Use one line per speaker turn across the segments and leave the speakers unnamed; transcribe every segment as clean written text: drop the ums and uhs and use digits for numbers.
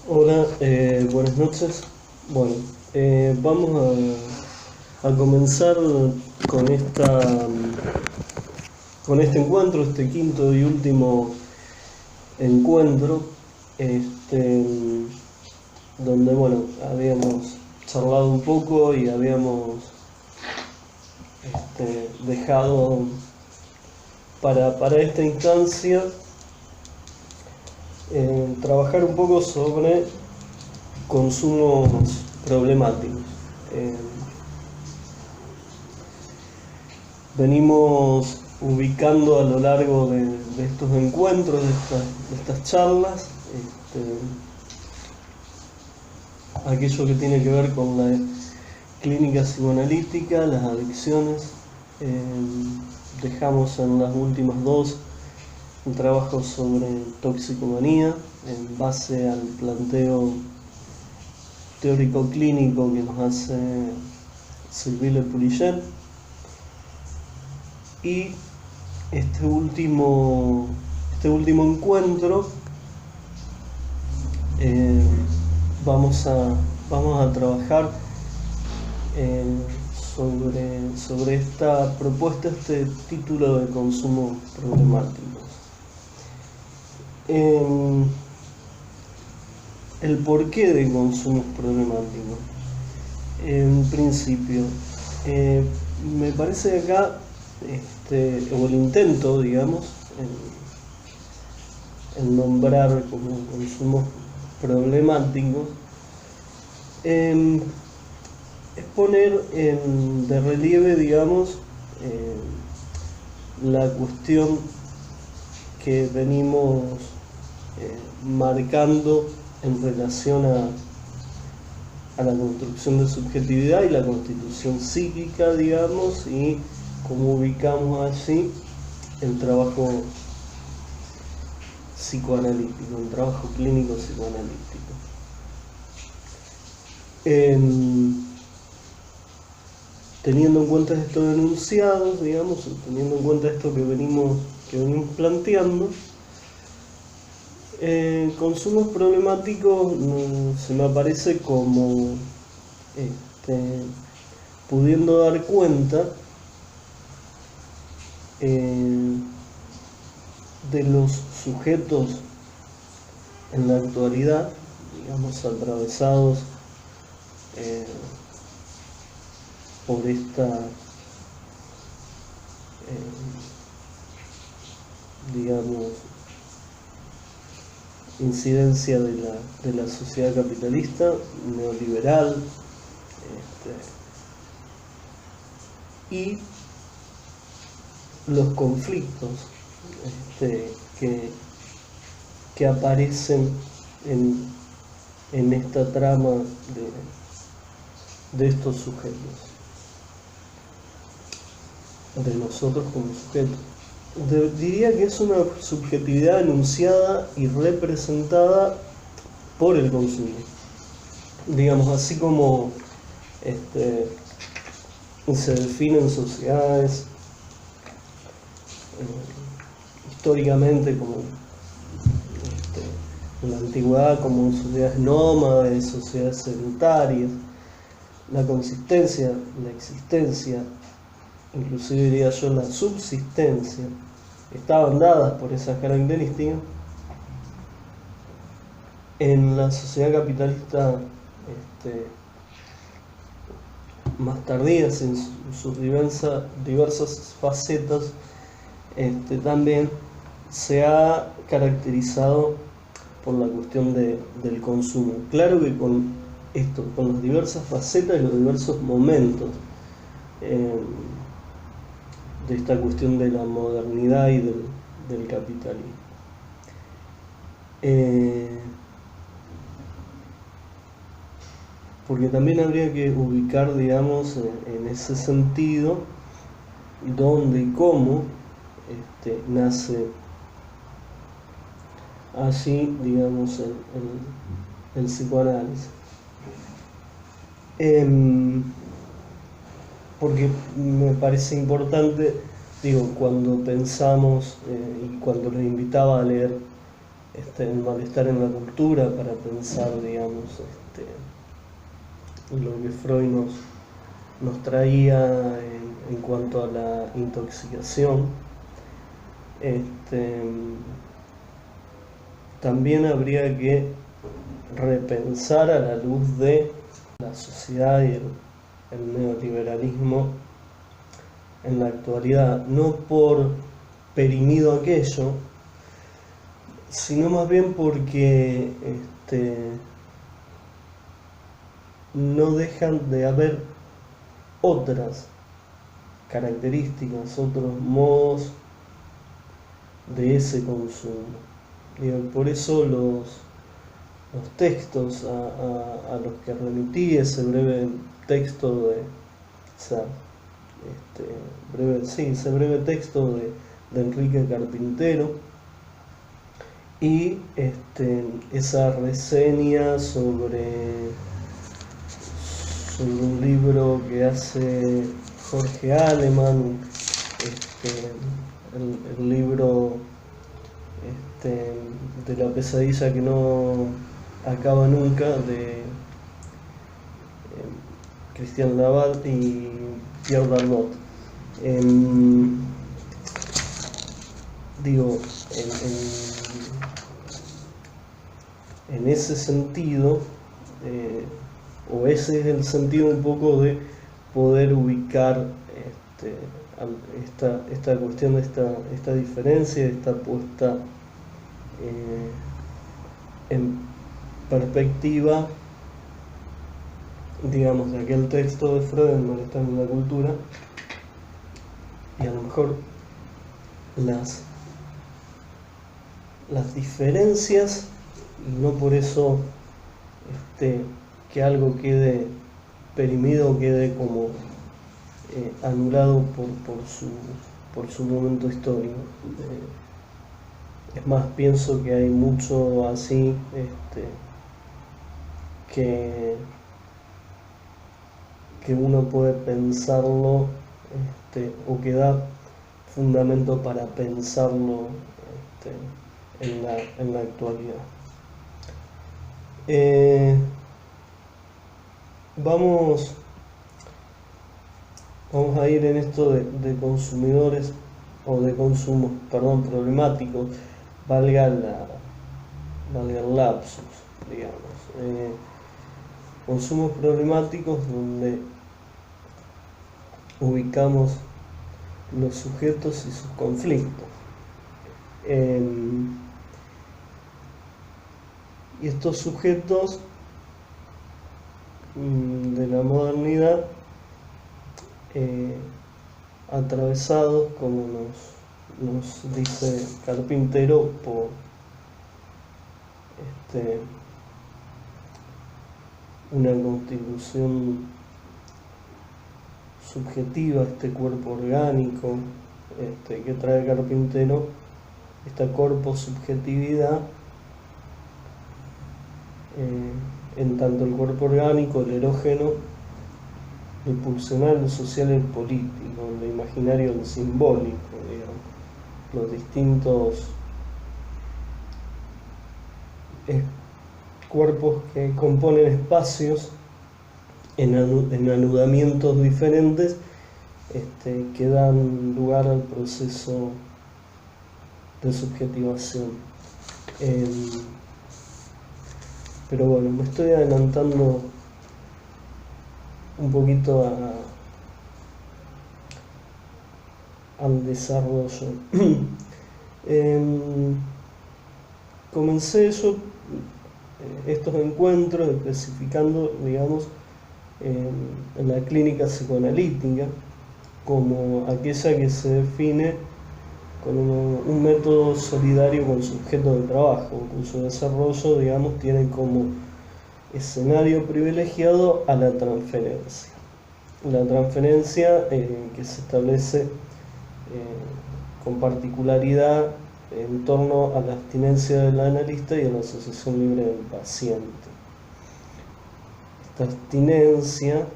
Hola, buenas noches. Bueno, vamos a comenzar con con este encuentro, este quinto y último encuentro, este, donde bueno, habíamos charlado un poco y habíamos dejado para esta instancia trabajar un poco sobre consumos problemáticos. Eh, Venimos ubicando a lo largo de estos encuentros, de estas charlas, aquello que tiene que ver con la clínica psicoanalítica, las adicciones. Eh, Dejamos en las últimas dos un trabajo sobre toxicomanía en base al planteo teórico clínico que nos hace Sylvie Purichet. Y este último encuentro eh, vamos a trabajar eh, sobre esta propuesta, este título de consumos problemáticos. El porqué de consumos problemáticos. En principio, me parece que acá, o el intento, digamos, en nombrar como consumos problemáticos, es poner de relieve, digamos, la cuestión que venimos marcando en relación a la construcción de subjetividad y la constitución psíquica, digamos, y cómo ubicamos allí el trabajo psicoanalítico, el trabajo clínico psicoanalítico. Teniendo en cuenta estos enunciados, digamos, teniendo en cuenta esto que venimos planteando, consumos problemáticos se me aparece como pudiendo dar cuenta de los sujetos en la actualidad, digamos, atravesados por esta, digamos, incidencia de la sociedad capitalista, neoliberal, y los conflictos que aparecen en esta trama de estos sujetos, de nosotros como sujetos. Diría que es una subjetividad enunciada y representada por el consumo. Digamos, así como se definen sociedades históricamente como en la antigüedad como sociedades nómades, sociedades sedentarias, la consistencia, la existencia, inclusive diría yo la subsistencia, estaban dadas por esas características. En la sociedad capitalista más tardías, en sus diversas facetas, también se ha caracterizado por la cuestión del consumo. Claro que con las diversas facetas y los diversos momentos de esta cuestión de la modernidad y del capitalismo. Porque también habría que ubicar, digamos, en ese sentido, dónde y cómo nace allí, digamos, el psicoanálisis. Porque me parece importante, digo, cuando pensamos y cuando les invitaba a leer el malestar en la cultura para pensar, digamos, lo que Freud nos traía en cuanto a la intoxicación. También habría que repensar a la luz de la sociedad y el neoliberalismo en la actualidad, no por perimido aquello, sino más bien porque no dejan de haber otras características, otros modos de ese consumo. Por eso los textos a los que remití, ese breve texto ese breve texto de Enrique Carpintero, y esa reseña sobre un libro que hace Jorge Aleman, el libro de la pesadilla que no acaba nunca, de Christian Labat y Pierre Darnot. En ese sentido, o ese es el sentido un poco de poder ubicar esta cuestión, esta diferencia, esta puesta en perspectiva, digamos, de aquel texto de Freud, El malestar en la cultura, y a lo mejor las diferencias, y no por eso que algo quede perimido, quede como anulado por su momento histórico. Es más, pienso que hay mucho así que uno puede pensarlo, o que da fundamento para pensarlo en la actualidad. Vamos a ir en esto de consumidores, o de consumos, problemáticos, valga el lapsus, digamos. Consumos problemáticos donde ubicamos los sujetos y sus conflictos. Y estos sujetos de la modernidad, atravesados, como nos dice Carpintero, por una constitución subjetiva, este cuerpo orgánico que trae Carpintero, esta corposubjetividad, en tanto el cuerpo orgánico, el erógeno, el pulsional, el social, el político, el imaginario, el simbólico, digamos, los distintos cuerpos que componen espacios en anudamientos diferentes, que dan lugar al proceso de subjetivación. Pero bueno, me estoy adelantando un poquito al desarrollo. Comencé yo estos encuentros especificando, digamos, en la clínica psicoanalítica como aquella que se define con un método solidario con su objeto de trabajo, cuyo desarrollo, digamos, tiene como escenario privilegiado a la transferencia. La transferencia que se establece con particularidad en torno a la abstinencia del analista y a la asociación libre del paciente. Esta abstinencia,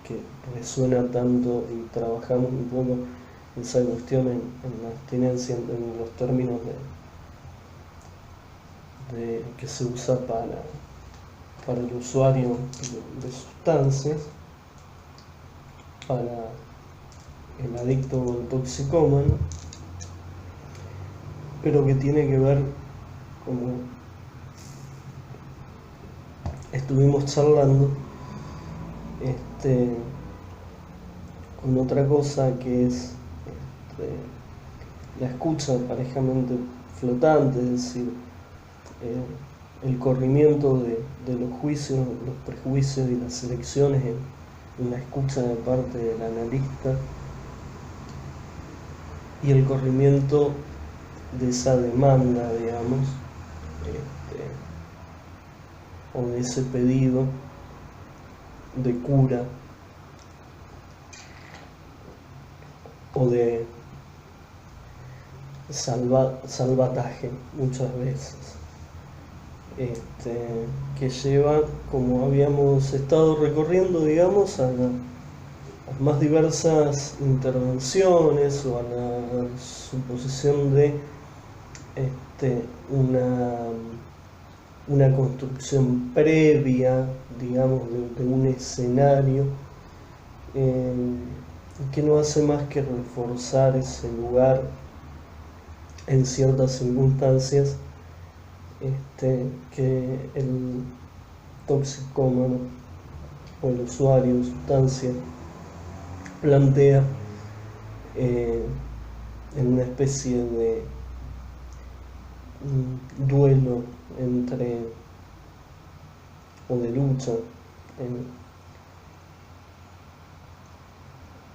que resuena tanto, y trabajamos un poco esa cuestión en la abstinencia en los términos que se usa para el usuario de sustancias, para el adicto o el toxicómano, pero que tiene que ver, como estuvimos charlando, con otra cosa que es la escucha parejamente flotante, es decir, el corrimiento de los juicios, los prejuicios y las elecciones en la escucha de parte del analista, y el corrimiento de esa demanda, digamos, o de ese pedido de cura o de salvataje muchas veces, que lleva, como habíamos estado recorriendo, digamos, a las más diversas intervenciones o a la suposición de una construcción previa, digamos, de un escenario que no hace más que reforzar ese lugar en ciertas circunstancias que el toxicómano o el usuario de sustancia plantea en una especie de duelo o de lucha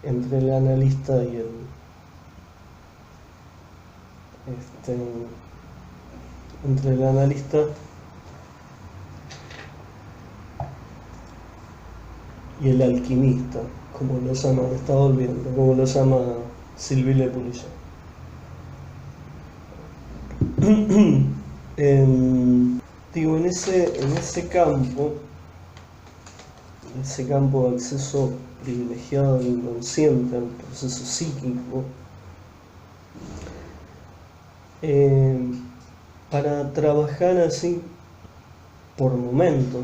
entre el analista y entre el analista y el alquimista, como lo llama, me estaba olvidando, como lo llama Sylvie Pouliot. Digo, en ese campo de acceso privilegiado al inconsciente, al proceso psíquico, para trabajar así por momentos,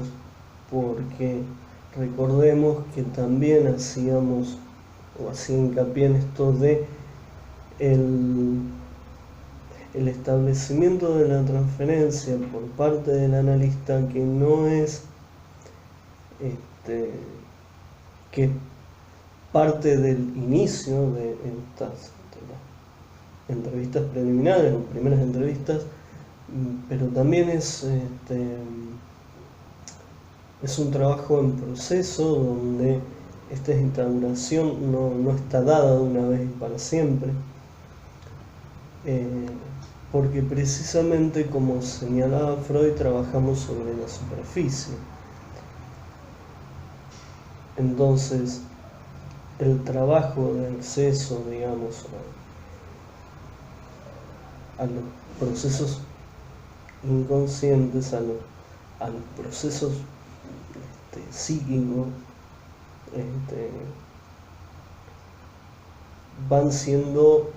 porque recordemos que también hacía hincapié en esto de el establecimiento de la transferencia por parte del analista, que no es que parte del inicio de las entrevistas preliminares o primeras entrevistas, pero también es un trabajo en proceso donde esta instauración no está dada de una vez y para siempre, porque precisamente, como señalaba Freud, trabajamos sobre la superficie. Entonces, el trabajo de acceso, digamos, a los procesos inconscientes, a los procesos psíquicos, van siendo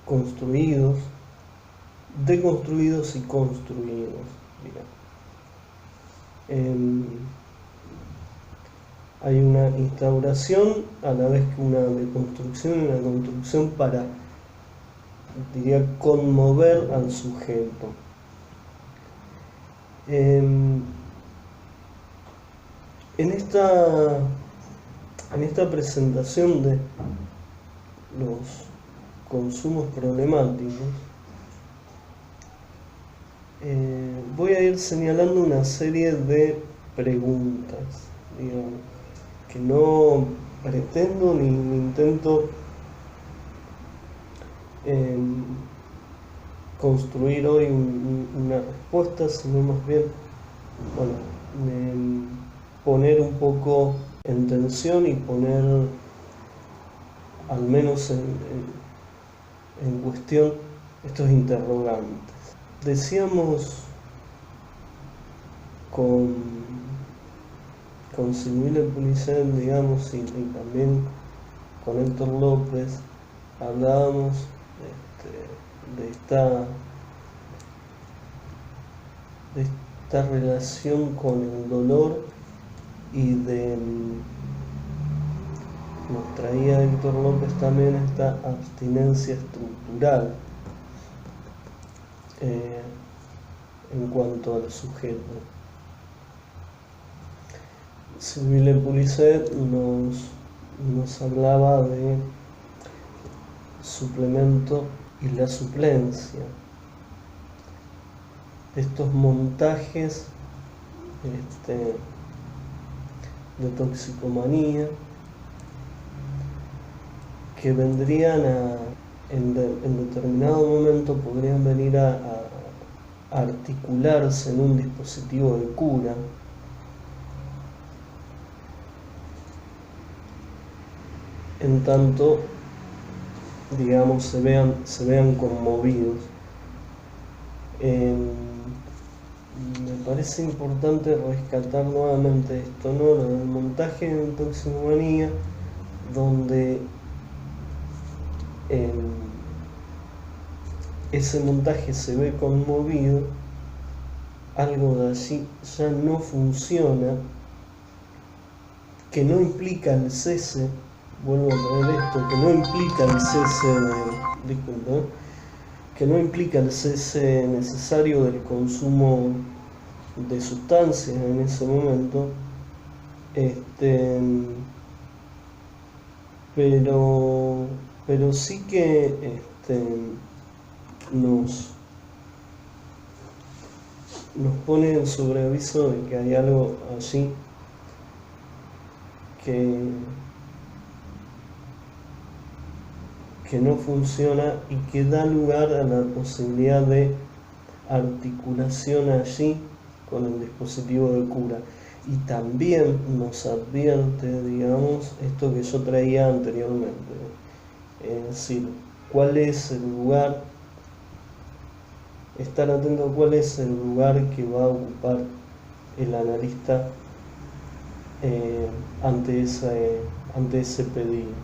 construidos, deconstruidos y construidos, hay una instauración a la vez que una deconstrucción y una construcción para, diría, conmover al sujeto. En esta presentación de los consumos problemáticos, voy a ir señalando una serie de preguntas, digamos, que no pretendo ni intento construir hoy una respuesta, sino más bien, poner un poco en tensión y poner al menos en cuestión estos interrogantes. Decíamos con Sylvie Pouliot, digamos, y también con Héctor López, hablábamos de esta esta relación con el dolor y nos traía Héctor López también esta abstinencia estructural en cuanto al sujeto. Sylvie Poulicet nos hablaba de suplemento y la suplencia, estos montajes de toxicomanía que vendrían en determinado momento podrían venir a articularse en un dispositivo de cura, en tanto, digamos, se vean conmovidos. Me parece importante rescatar nuevamente esto, ¿no? Lo del montaje de toxicomanía, donde ese montaje se ve conmovido, algo de allí ya no funciona, que no implica el cese, vuelvo a traer esto, que no implica el cese que no implica el cese necesario del consumo de sustancias en ese momento, pero sí que nos pone en sobreaviso de que hay algo allí que no funciona y que da lugar a la posibilidad de articulación allí con el dispositivo de cura. Y también nos advierte, digamos, esto que yo traía anteriormente, es decir, cuál es el lugar, estar atento a cuál es el lugar que va a ocupar el analista ante ese pedido.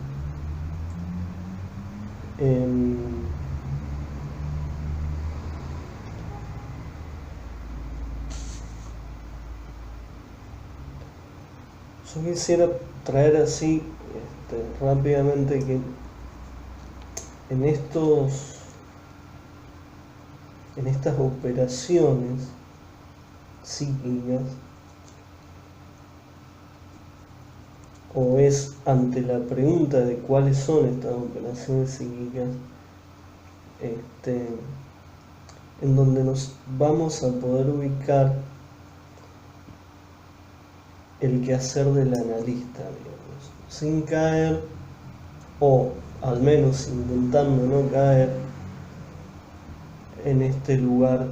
Yo quisiera traer así rápidamente que en estas operaciones psíquicas, o es ante la pregunta de cuáles son estas operaciones psíquicas, en donde nos vamos a poder ubicar el quehacer del analista, digamos, sin caer, o al menos intentando no caer en este lugar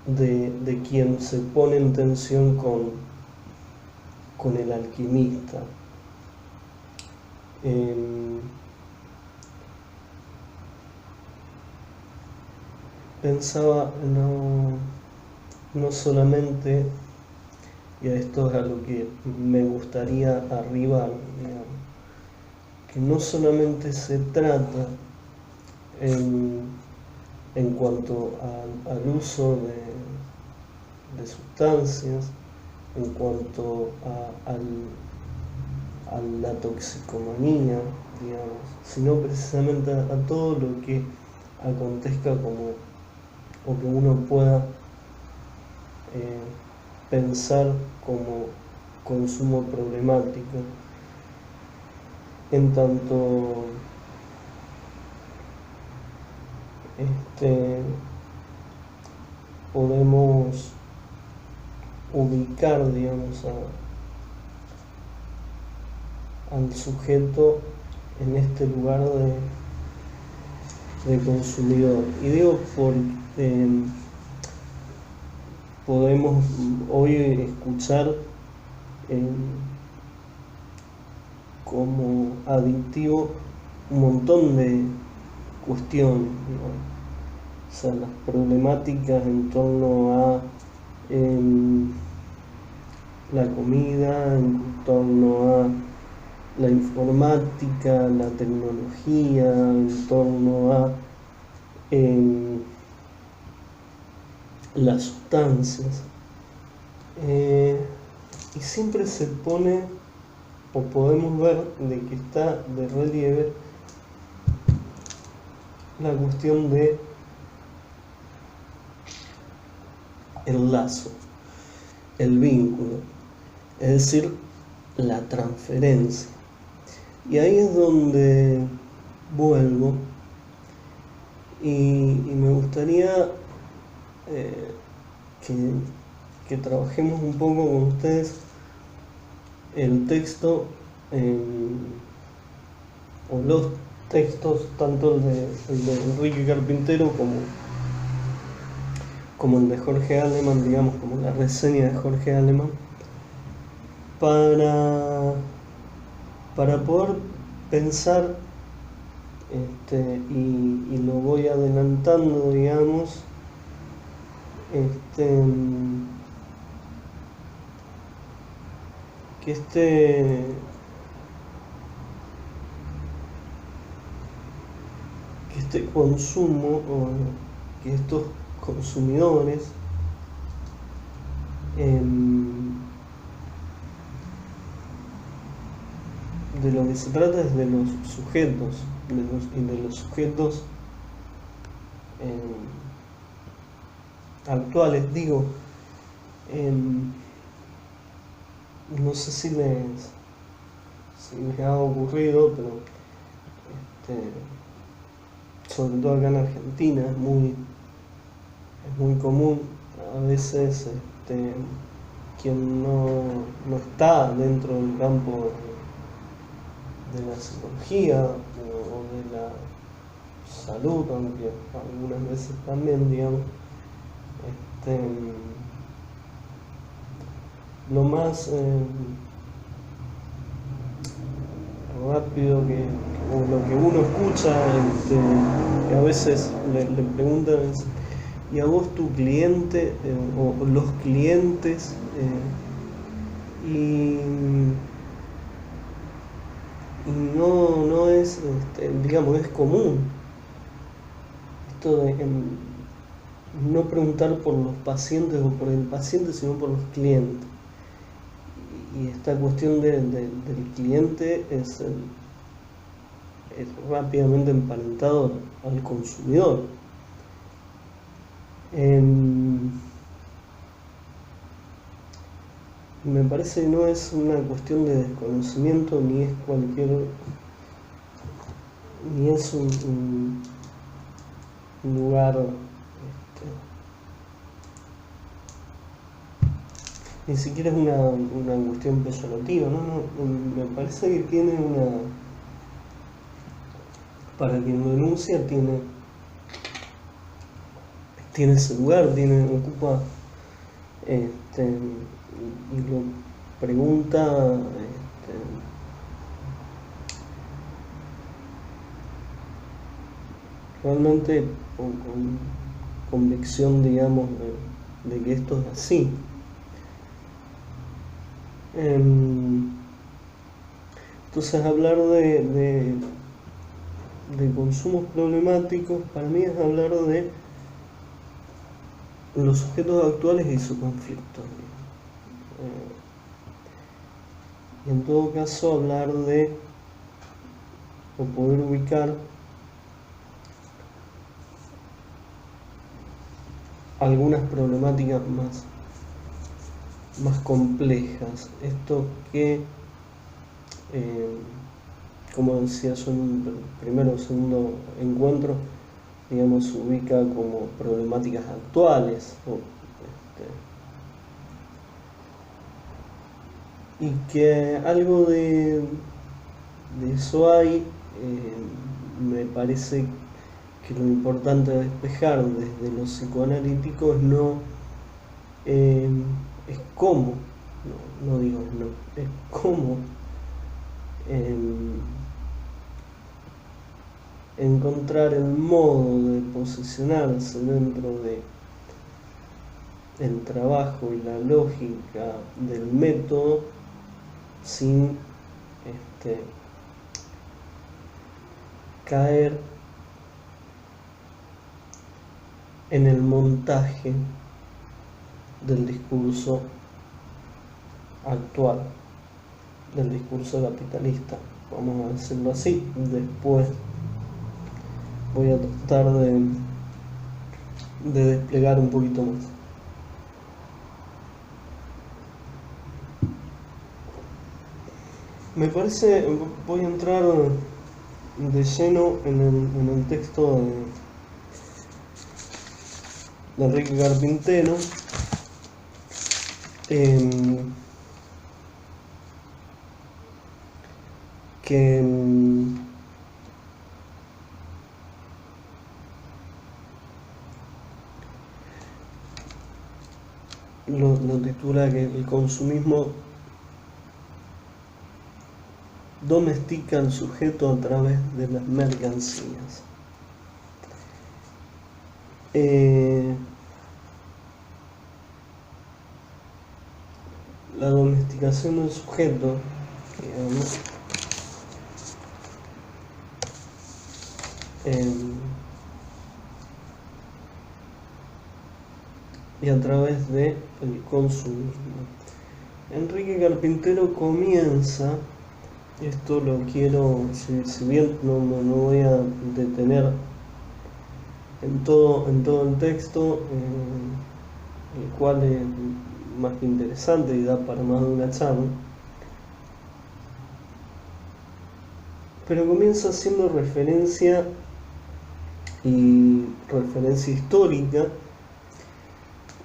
de quien se pone en tensión con el alquimista. Pensaba no solamente, y a esto es a lo que me gustaría arribar, digamos, que no solamente se trata en cuanto al uso de sustancias, en cuanto a la toxicomanía, digamos, sino precisamente a todo lo que acontezca o que uno pueda pensar como consumo problemático, en tanto podemos ubicar, digamos, al sujeto en este lugar de consumidor. Y digo porque podemos hoy escuchar como adictivo un montón de cuestiones, ¿no? O sea, las problemáticas en torno a la comida, en torno a la informática, la tecnología, en torno a las sustancias, y siempre se pone, o podemos ver de que está de relieve la cuestión de el lazo, el vínculo, es decir, la transferencia. Y ahí es donde vuelvo y me gustaría que trabajemos un poco con ustedes el texto, o los textos, tanto el de Enrique Carpintero como el de Jorge Aleman, digamos, como la reseña de Jorge Aleman, para poder pensar, y lo voy adelantando, digamos, que este consumo, o que estos consumidores de lo que se trata es de los sujetos, de los sujetos actuales, digo, no sé si les ha ocurrido, pero sobre todo acá en Argentina es muy común a veces, quien no está dentro del campo de la psicología o de la salud, aunque algunas veces también, digamos, lo más rápido o lo que uno escucha, que a veces le preguntan es: ¿y a vos tu cliente, o los clientes? Y no es, digamos, es común esto de no preguntar por los pacientes o por el paciente, sino por los clientes. Y esta cuestión del cliente es rápidamente emparentado al consumidor. Me parece que no es una cuestión de desconocimiento, ni es ni es un lugar, ni siquiera es una cuestión peyorativa, no, me parece que tiene para quien lo denuncia, tiene ese lugar, ocupa, y lo pregunta, realmente con convicción, digamos, de que esto es así. Entonces, hablar de consumos problemáticos para mí es hablar de los sujetos actuales y su conflicto. Y en todo caso hablar o poder ubicar algunas problemáticas más complejas. Esto que, como decía yo en un primero o segundo encuentro, digamos, se ubica como problemáticas actuales, y que algo de eso hay. Me parece que lo importante de despejar desde lo psicoanalítico es cómo, no digo no, es cómo encontrar el modo de posicionarse dentro del trabajo y la lógica del método sin caer en el montaje del discurso actual, del discurso capitalista, vamos a decirlo así. Después voy a tratar de desplegar un poquito más. Me parece, voy a entrar de lleno en el texto de Enrique Carpintero, que lo titula que el consumismo domestica al sujeto a través de las mercancías. La domesticación del sujeto, digamos, y a través del consumismo. Enrique Carpintero comienza, esto lo quiero, si bien no voy a detener en todo el texto, el cual es más que interesante y da para más de una charla, pero comienza haciendo referencia histórica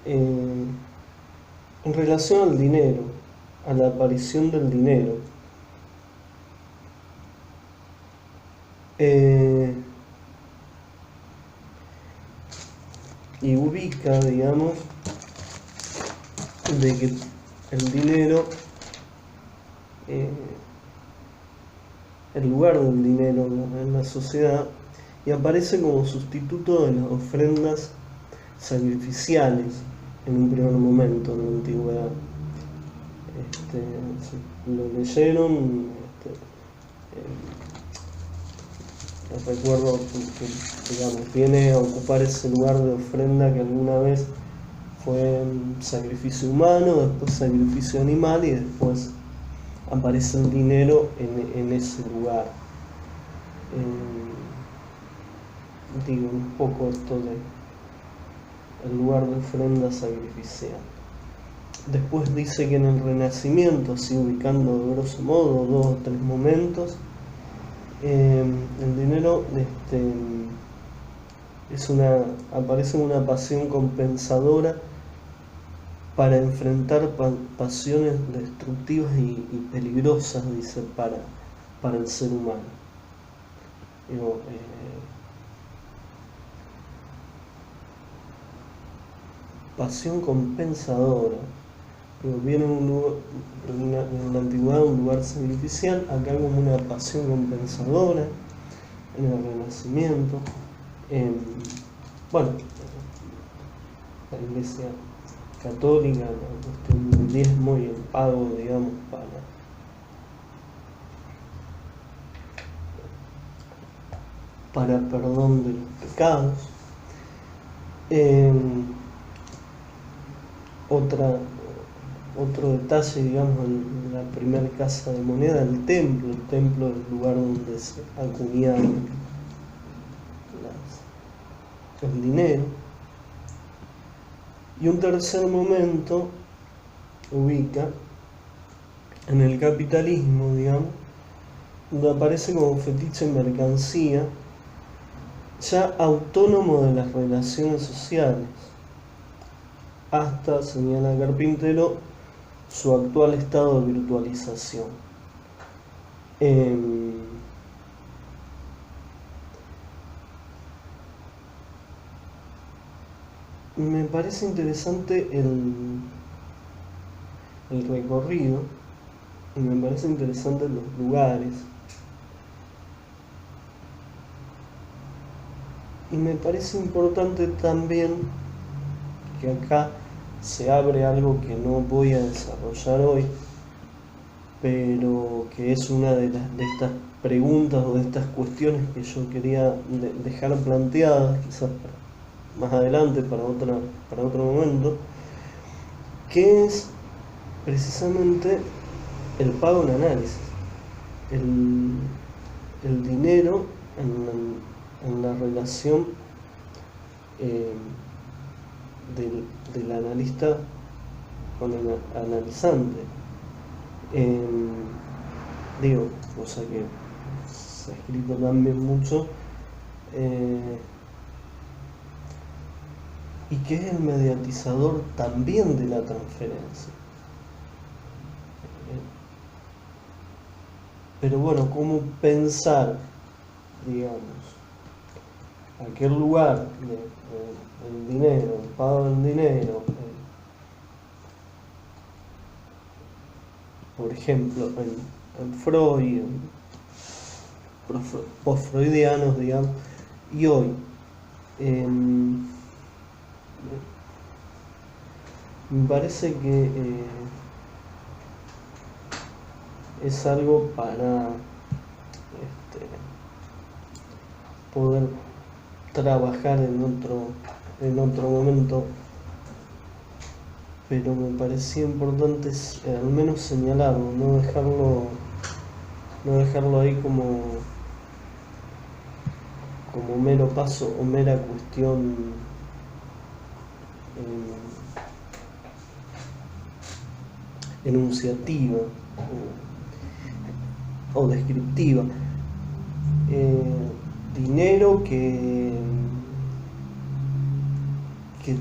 en relación al dinero, a la aparición del dinero. Y ubica, digamos, de que el dinero, el lugar del dinero en la sociedad, y aparece como sustituto de las ofrendas sacrificiales en un primer momento en la antigüedad. Lo leyeron, recuerdo que, digamos, viene a ocupar ese lugar de ofrenda que alguna vez fue sacrificio humano, después sacrificio animal y después aparece el dinero en ese lugar. Digo un poco esto de el lugar de ofrenda sacrificial. Después dice que en el Renacimiento, así ubicando de grosso modo 2 o 3 momentos, el dinero aparece una pasión compensadora para enfrentar pasiones destructivas y peligrosas, dice, para el ser humano. Digo, pasión compensadora. Digo, viene en la antigüedad un lugar sacrificial, acá como una pasión compensadora, en el Renacimiento. Bueno, la Iglesia católica, el diezmo y el pago, digamos, para perdón de los pecados. Otro detalle, digamos, en la primera casa de moneda, el templo es el lugar donde se acuñaban el dinero. Y un tercer momento ubica en el capitalismo, digamos, donde aparece como fetiche en mercancía, ya autónomo de las relaciones sociales, hasta, señala Carpintero, su actual estado de virtualización. Me parece interesante el recorrido, y me parece interesante los lugares, y me parece importante también que acá se abre algo que no voy a desarrollar hoy, pero que es una de estas preguntas o de estas cuestiones que yo quería dejar planteadas, quizás más adelante para otro momento, que es precisamente el pago en análisis, el dinero en la relación del analista con el analizante. Digo, cosa que se ha escrito también mucho, y que es el mediatizador también de la transferencia. Pero bueno, ¿cómo pensar, digamos, aquel lugar del dinero, el pago del dinero, por ejemplo, en Freud, post-freudianos, digamos, y hoy? Me parece que es algo para poder trabajar en otro momento, pero me parecía importante al menos señalarlo, no dejarlo ahí como mero paso o mera cuestión enunciativa o descriptiva. Dinero que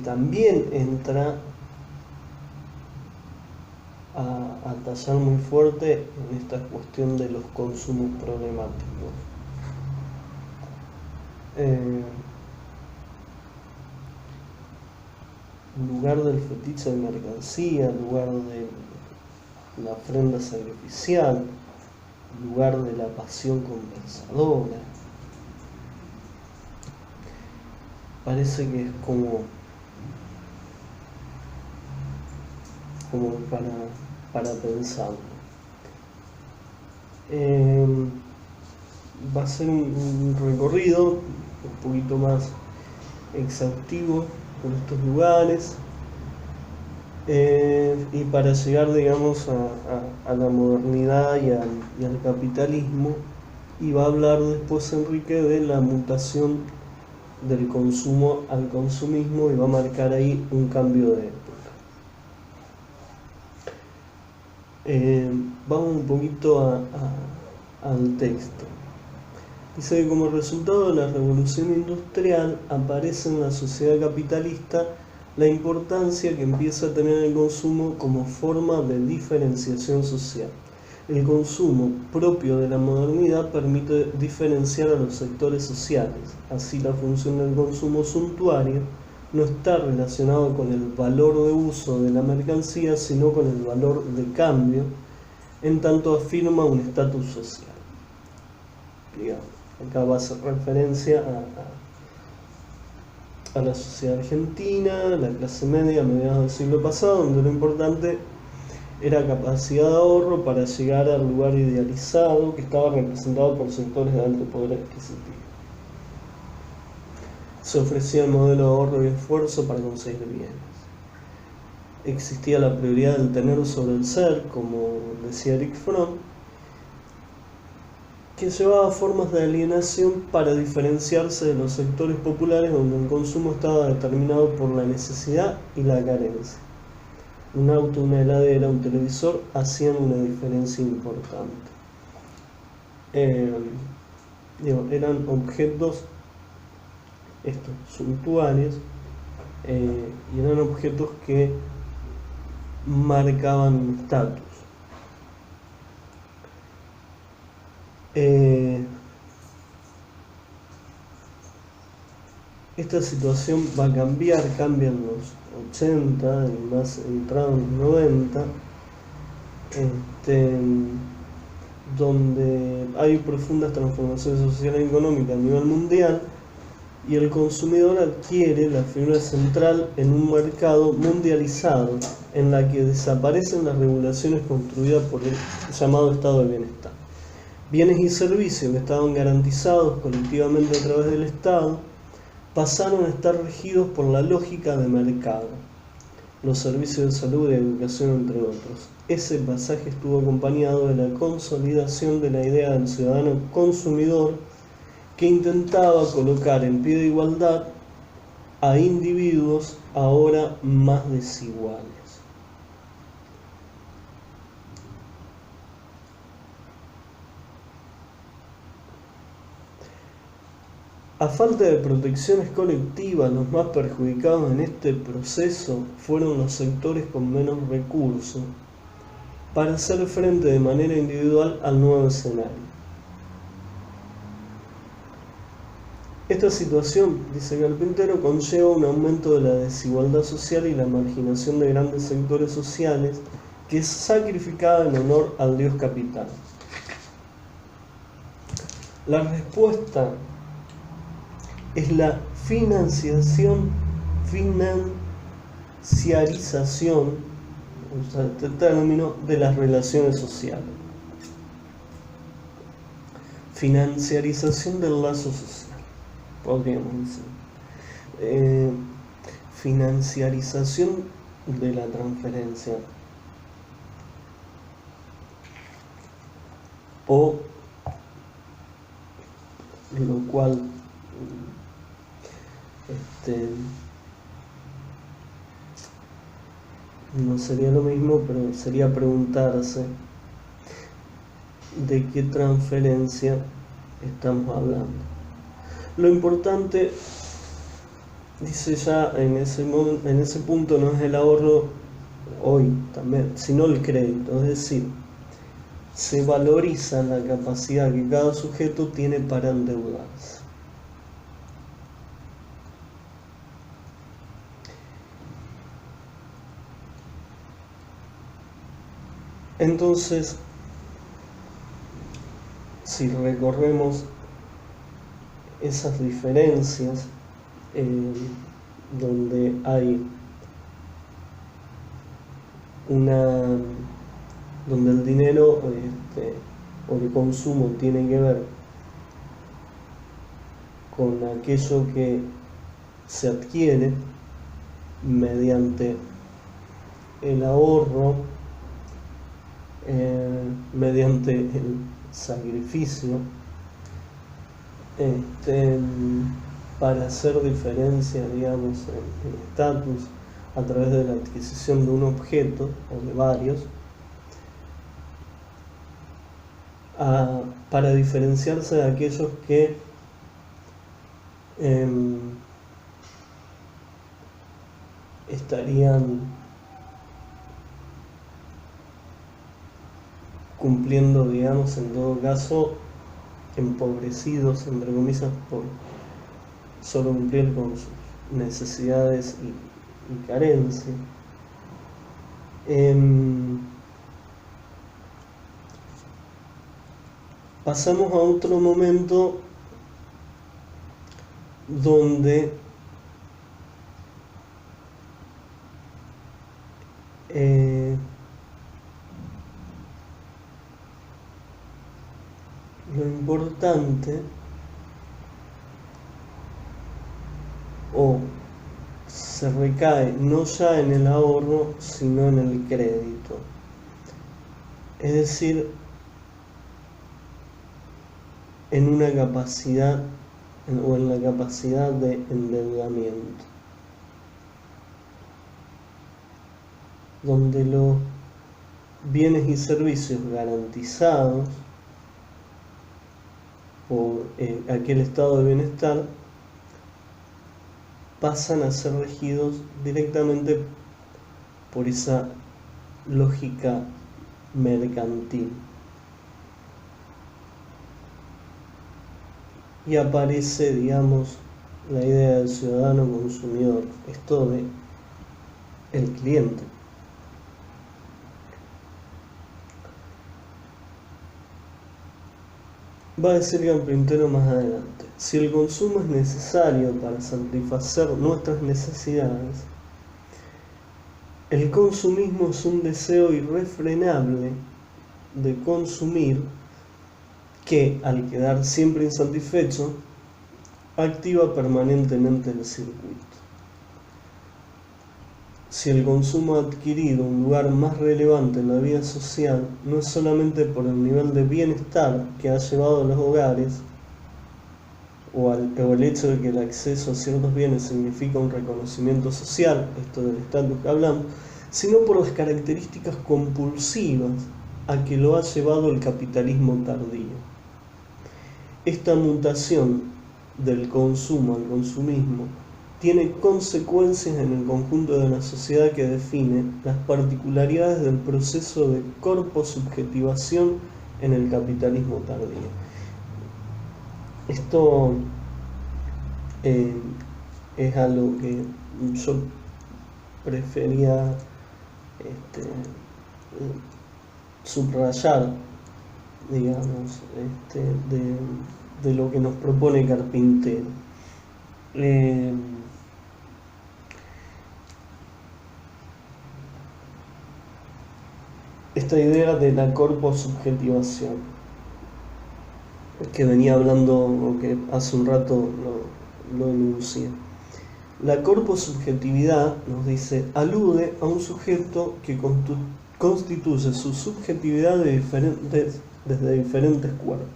también entra a tallar muy fuerte en esta cuestión de los consumos problemáticos. Lugar del fetiche de mercancía, lugar de la ofrenda sacrificial, lugar de la pasión compensadora. Parece que es como para pensarlo. Va a ser un recorrido un poquito más exhaustivo por estos lugares, y para llegar, digamos, a la modernidad y al capitalismo, y va a hablar después Enrique de la mutación del consumo al consumismo, y va a marcar ahí un cambio de época. Vamos un poquito al texto. Dice que como resultado de la revolución industrial aparece en la sociedad capitalista la importancia que empieza a tener el consumo como forma de diferenciación social. El consumo propio de la modernidad permite diferenciar a los sectores sociales. Así, la función del consumo suntuario no está relacionado con el valor de uso de la mercancía, sino con el valor de cambio, en tanto afirma un estatus social. Digamos, acá va a hacer referencia a la sociedad argentina, la clase media a mediados del siglo pasado, donde lo importante era capacidad de ahorro para llegar al lugar idealizado que estaba representado por sectores de alto poder adquisitivo. Se ofrecía el modelo de ahorro y esfuerzo para conseguir bienes. Existía la prioridad del tener sobre el ser, como decía Erich Fromm, que llevaba formas de alienación para diferenciarse de los sectores populares donde el consumo estaba determinado por la necesidad y la carencia. Un auto, una heladera, un televisor hacían una diferencia importante. Eran objetos suntuarios, y eran objetos que marcaban un estatus. Esta situación va a cambiar, cambia en los 80 y más entrado en los 90, donde hay profundas transformaciones sociales y económicas a nivel mundial, y el consumidor adquiere la figura central en un mercado mundializado en la que desaparecen las regulaciones construidas por el llamado estado de bienestar. Bienes y servicios que estaban garantizados colectivamente a través del Estado pasaron a estar regidos por la lógica de mercado, los servicios de salud y educación, entre otros. Ese pasaje estuvo acompañado de la consolidación de la idea del ciudadano consumidor, que intentaba colocar en pie de igualdad a individuos ahora más desiguales. A falta de protecciones colectivas, los más perjudicados en este proceso fueron los sectores con menos recursos para hacer frente de manera individual al nuevo escenario. Esta situación, dice Carpintero, conlleva un aumento de la desigualdad social y la marginación de grandes sectores sociales, que es sacrificada en honor al dios capital. La respuesta es la financiarización, este término, de las relaciones sociales. Financiarización del lazo social, podríamos decir. Financiarización de la transferencia. O lo cual no sería lo mismo, pero sería preguntarse de qué transferencia estamos hablando. Lo importante, dice ya en ese punto, no es el ahorro hoy también, sino el crédito, es decir, se valoriza la capacidad que cada sujeto tiene para endeudarse. Entonces, si recorremos esas diferencias, donde hay donde el dinero o el consumo tiene que ver con aquello que se adquiere mediante el ahorro, mediante el sacrificio, para hacer diferencia, digamos, en estatus a través de la adquisición de un objeto o de varios, para diferenciarse de aquellos que estarían cumpliendo, digamos, en todo caso, empobrecidos, entre comillas, por solo cumplir con sus necesidades y carencias. Pasamos a otro momento donde lo importante se recae no ya en el ahorro, sino en el crédito. Es decir, en una capacidad o en la capacidad de endeudamiento, donde los bienes y servicios garantizados por aquel estado de bienestar pasan a ser regidos directamente por esa lógica mercantil. Y aparece, digamos, la idea del ciudadano consumidor, esto de el cliente. Va a decir Carpintero más adelante: si el consumo es necesario para satisfacer nuestras necesidades, el consumismo es un deseo irrefrenable de consumir que, al quedar siempre insatisfecho, activa permanentemente el circuito. Si el consumo ha adquirido un lugar más relevante en la vida social, no es solamente por el nivel de bienestar que ha llevado a los hogares, o el hecho de que el acceso a ciertos bienes significa un reconocimiento social, esto del estatus que hablamos, sino por las características compulsivas a que lo ha llevado el capitalismo tardío. Esta mutación del consumo al consumismo tiene consecuencias en el conjunto de la sociedad que define las particularidades del proceso de corposubjetivación en el capitalismo tardío. Esto es algo que yo prefería subrayar, digamos, de lo que nos propone Carpintero. Esta idea de la corposubjetivación, que venía hablando, o que hace un rato lo enuncié. La corposubjetividad, nos dice, alude a un sujeto que constituye su subjetividad desde diferentes cuerpos: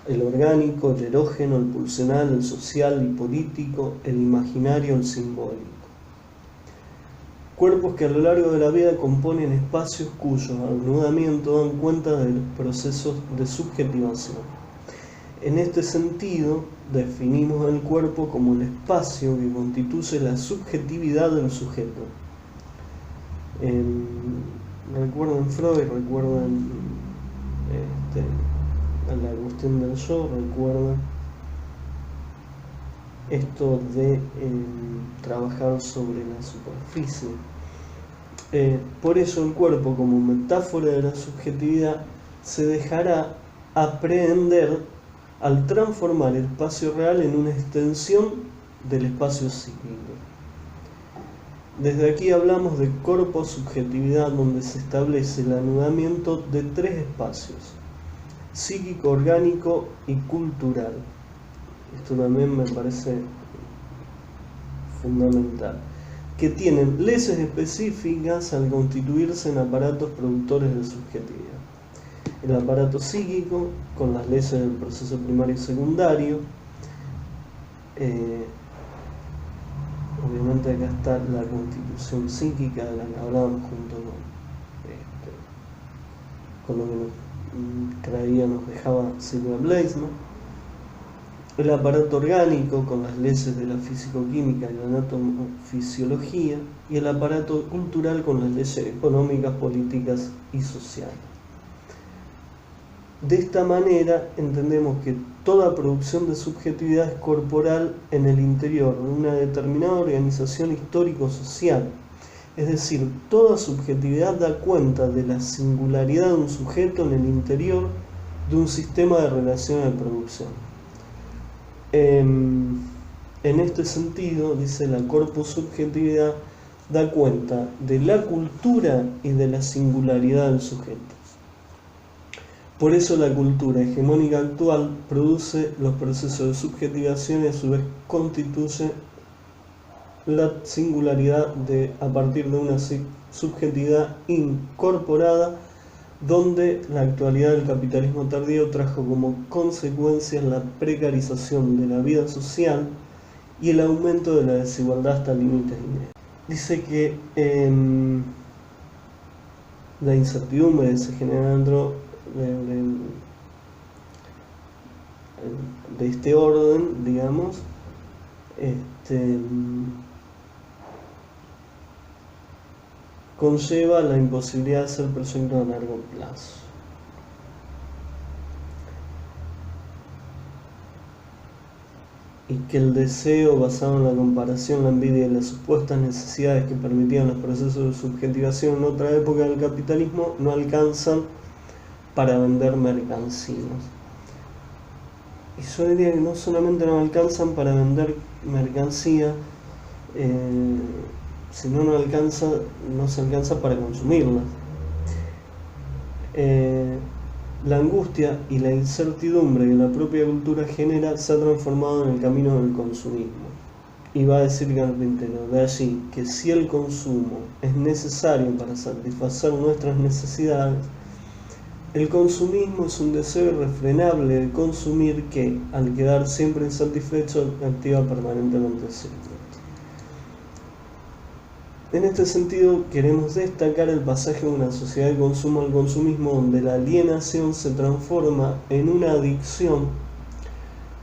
el orgánico, el erógeno, el pulsional, el social, el político, el imaginario, el simbólico. Cuerpos que a lo largo de la vida componen espacios cuyo anudamiento dan cuenta de los procesos de subjetivación. En este sentido, definimos el cuerpo como el espacio que constituye la subjetividad del sujeto. Recuerden Freud, recuerden a la cuestión del yo, recuerden esto de trabajar sobre la superficie. Por eso el cuerpo, como metáfora de la subjetividad, se dejará aprehender al transformar el espacio real en una extensión del espacio psíquico. Desde aquí hablamos de corposubjetividad, donde se establece el anudamiento de tres espacios: psíquico, orgánico y cultural. Esto también me parece fundamental, que tienen leyes específicas al constituirse en aparatos productores de subjetividad. El aparato psíquico, con las leyes del proceso primario y secundario. Obviamente acá está la constitución psíquica de la que hablábamos junto con lo que nos dejaba Silvia Bleisman. El aparato orgánico, con las leyes de la físico-química y la anatomofisiología, y el aparato cultural, con las leyes económicas, políticas y sociales. De esta manera entendemos que toda producción de subjetividad es corporal en el interior de una determinada organización histórico-social. Es decir, toda subjetividad da cuenta de la singularidad de un sujeto en el interior de un sistema de relaciones de producción. En este sentido, dice, la corposubjetividad da cuenta de la cultura y de la singularidad del sujeto. Por eso la cultura hegemónica actual produce los procesos de subjetivación y a su vez constituye la singularidad a partir de una subjetividad incorporada, donde la actualidad del capitalismo tardío trajo como consecuencia la precarización de la vida social y el aumento de la desigualdad hasta límites inéditos. Dice que la incertidumbre que se genera dentro de este orden, digamos, conlleva la imposibilidad de hacer proyectos a largo plazo. Y que el deseo basado en la comparación, la envidia y las supuestas necesidades que permitían los procesos de subjetivación en otra época del capitalismo no alcanzan para vender mercancías. Y yo diría que no solamente no alcanzan para vender mercancía, sino no se alcanza para consumirlas. La angustia y la incertidumbre que la propia cultura genera se ha transformado en el camino del consumismo. Y va a decir Carpintero, de allí que si el consumo es necesario para satisfacer nuestras necesidades, el consumismo es un deseo irrefrenable de consumir que, al quedar siempre insatisfecho, activa permanentemente el ciclo. En este sentido, queremos destacar el pasaje de una sociedad de consumo al consumismo donde la alienación se transforma en una adicción,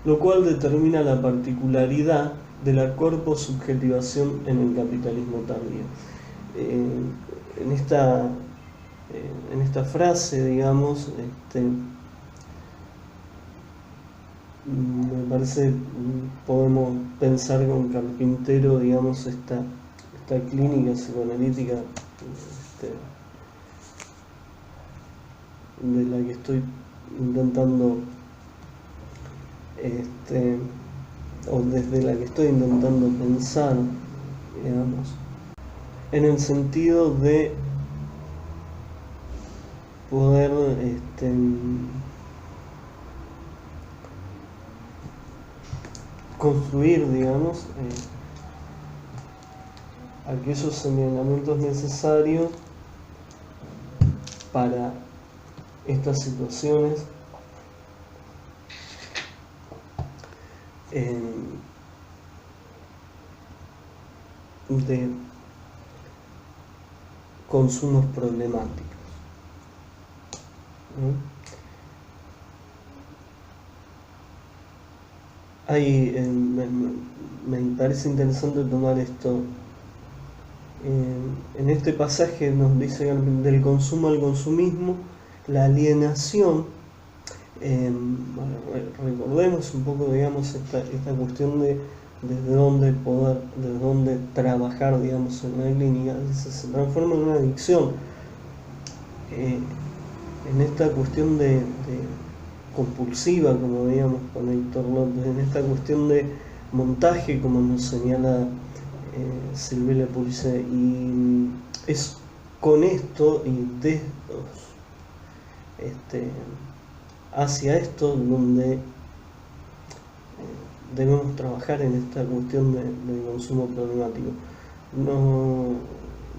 lo cual determina la particularidad de la corpo-subjetivación en el capitalismo tardío. En esta frase, digamos, me parece podemos pensar con Carpintero, digamos, esta clínica psicoanalítica de la que estoy intentando o desde la que estoy intentando pensar, digamos, en el sentido de poder construir, digamos, aquellos señalamientos necesarios para estas situaciones de consumos problemáticos, ¿no? Me parece interesante tomar esto. En este pasaje nos dice del consumo al consumismo, la alienación. Recordemos un poco, digamos, esta cuestión de desde dónde trabajar, digamos, en una clínica, se transforma en una adicción. En esta cuestión de compulsiva, como veíamos con Héctor López, en esta cuestión de montaje, como nos señala Sylvie Le Pulse, y es con esto y hacia esto donde debemos trabajar en esta cuestión del consumo problemático. No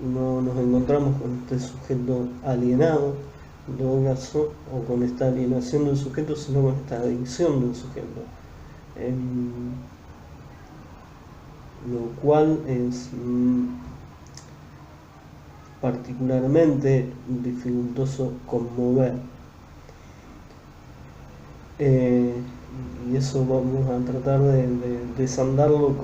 nos encontramos con este sujeto alienado, en todo caso, o con esta alienación del sujeto, sino con esta adicción del sujeto. Lo cual es particularmente dificultoso conmover. Y eso vamos a tratar de desandarlo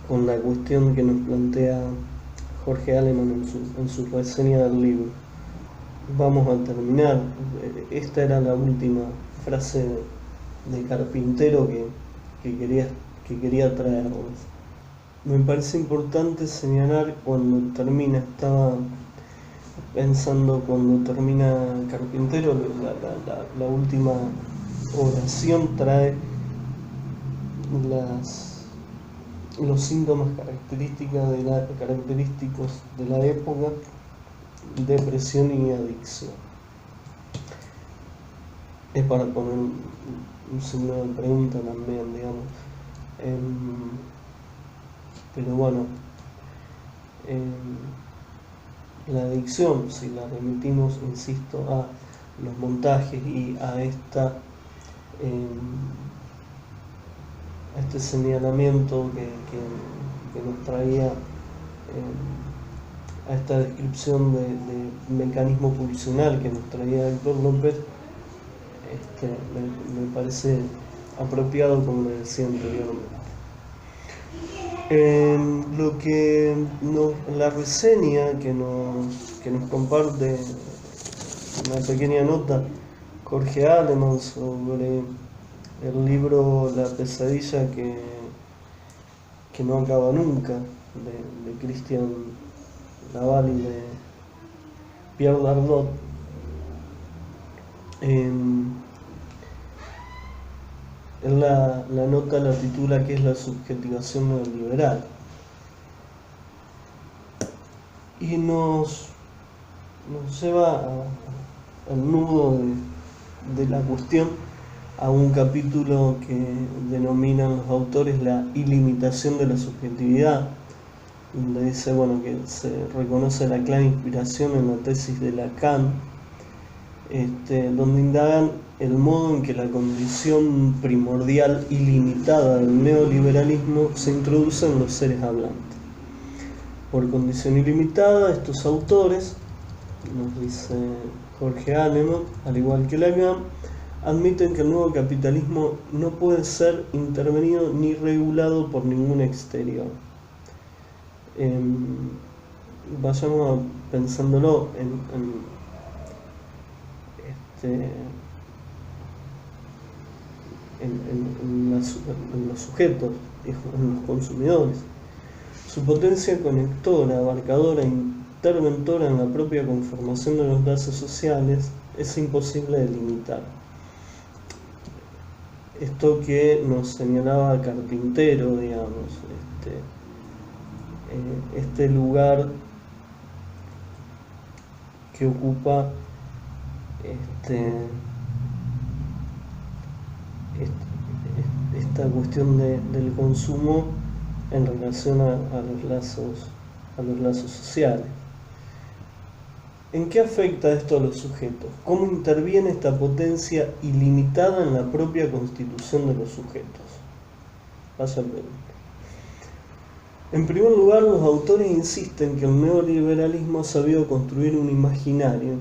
con la cuestión que nos plantea Jorge Alemann en su reseña del libro. Vamos a terminar. Esta era la última frase de Carpintero que quería traerles. Me parece importante señalar cuando termina, estaba pensando cuando termina Carpintero, la última oración trae los síntomas característicos de la época: depresión y adicción. Es para poner un signo de pregunta también, digamos. Pero bueno, la adicción, si la remitimos, insisto, a los montajes y a este señalamiento que nos traía, a esta descripción de mecanismo pulsional que nos traía Héctor López, me parece apropiado, como le decía anteriormente. Lo que la reseña que nos comparte, una pequeña nota, Jorge Alemann, sobre el libro La pesadilla que no acaba nunca, de Christian Laval y de Pierre Lardot. La nota la titula ¿Qué es la subjetivación neoliberal? Y nos nos lleva al nudo de la cuestión, a un capítulo que denominan los autores la ilimitación de la subjetividad, donde dice que se reconoce la clara inspiración en la tesis de Lacan, donde indagan el modo en que la condición primordial ilimitada del neoliberalismo se introduce en los seres hablantes. Por condición ilimitada, estos autores, nos dice Jorge Aleman, al igual que Lacan, admiten que el nuevo capitalismo no puede ser intervenido ni regulado por ningún exterior. Vayamos pensándolo en los sujetos, en los consumidores. Su potencia conectora, abarcadora, interventora en la propia conformación de los lazos sociales es imposible de limitar. Esto que nos señalaba Carpintero, digamos, este lugar que ocupa esta cuestión del consumo en relación a los lazos sociales. ¿En qué afecta esto a los sujetos? ¿Cómo interviene esta potencia ilimitada en la propia constitución de los sujetos? Paso a pregunta. En primer lugar, los autores insisten que el neoliberalismo ha sabido construir un imaginario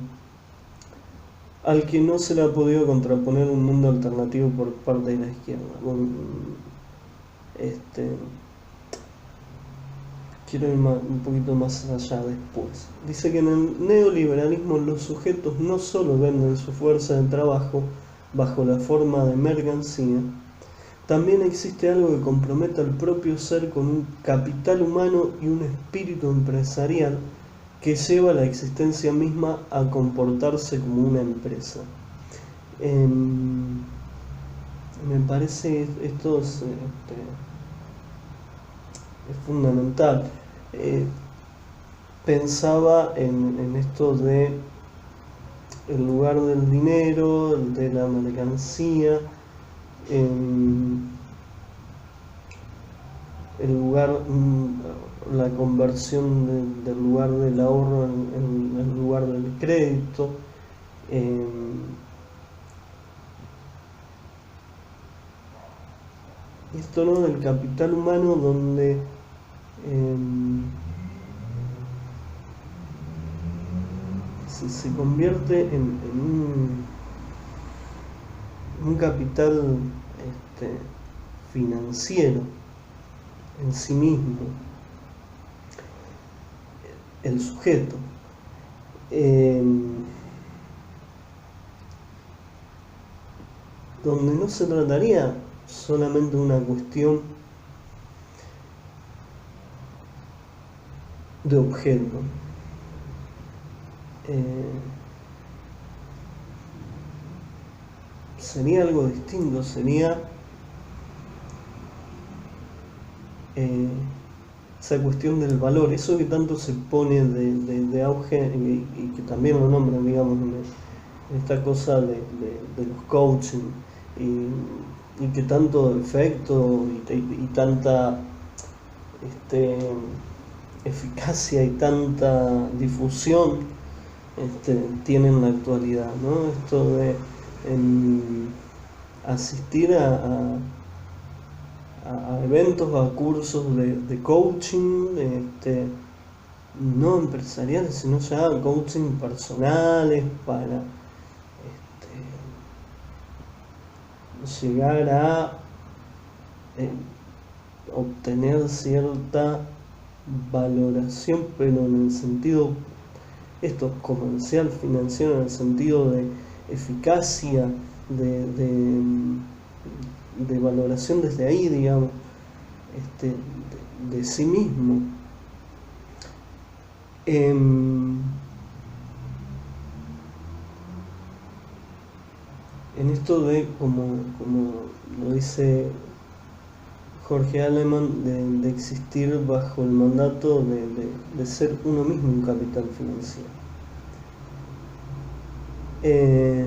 al que no se le ha podido contraponer un mundo alternativo por parte de la izquierda. Quiero ir un poquito más allá después. Dice que en el neoliberalismo los sujetos no solo venden su fuerza de trabajo bajo la forma de mercancía, también existe algo que compromete al propio ser con un capital humano y un espíritu empresarial que lleva a la existencia misma a comportarse como una empresa. Me parece esto es fundamental. Pensaba en esto de el lugar del dinero, de la mercancía, el lugar, la conversión del lugar del ahorro en el lugar del crédito, esto no del capital humano, donde se convierte en un capital financiero en sí mismo, el sujeto. Donde no se trataría solamente de una cuestión de objeto. Sería algo distinto, sería esa cuestión del valor, eso que tanto se pone de auge y que también lo nombran, digamos, en esta cosa de los coaching y que tanto efecto y tanta eficacia y tanta difusión tiene en la actualidad, ¿no? Esto de asistir a eventos, a cursos de coaching, no empresariales, sino ya coaching personales para llegar a obtener cierta valoración, pero en el sentido comercial, financiero, en el sentido de eficacia, de valoración desde ahí, digamos, de sí mismo. En esto de, como lo dice Jorge Aleman, de existir bajo el mandato de ser uno mismo un capital financiero. Eh,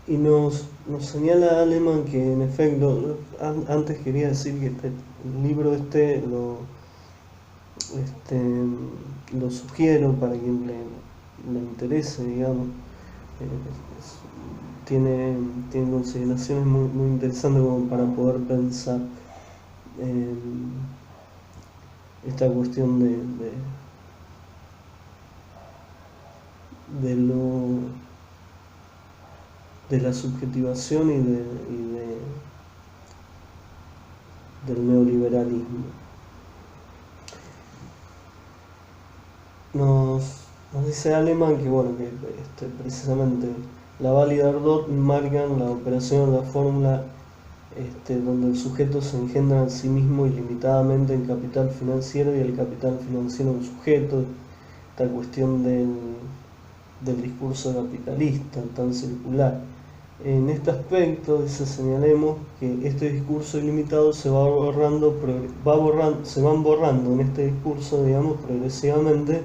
y nos señala Aleman que en efecto, antes quería decir que el libro lo sugiero para quien le interese, digamos. Tiene consideraciones muy interesantes como para poder pensar esta cuestión de la subjetivación y del neoliberalismo. Nos dice Aleman que, bueno, que precisamente Laval y Dardot marcan la operación, la fórmula donde el sujeto se engendra en sí mismo ilimitadamente en capital financiero y el capital financiero en sujeto. Esta cuestión del discurso capitalista tan circular. En este aspecto, señalemos que este discurso ilimitado se van borrando en este discurso, digamos, progresivamente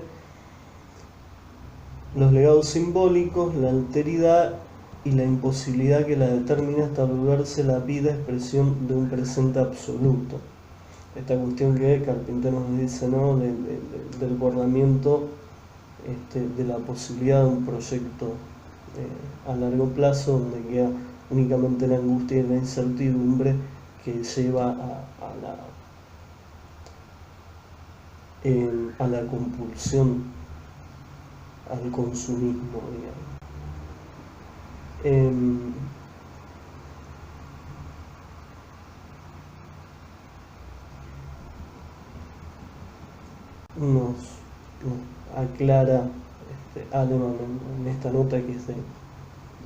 los legados simbólicos, la alteridad y la imposibilidad que la determina hasta volverse la vida expresión de un presente absoluto. Esta cuestión que Carpintero nos dice, ¿no? Del borramiento de la posibilidad de un proyecto a largo plazo, donde queda únicamente la angustia y la incertidumbre que lleva a la compulsión, al consumismo, digamos. Nos aclara Aleman en esta nota, que es de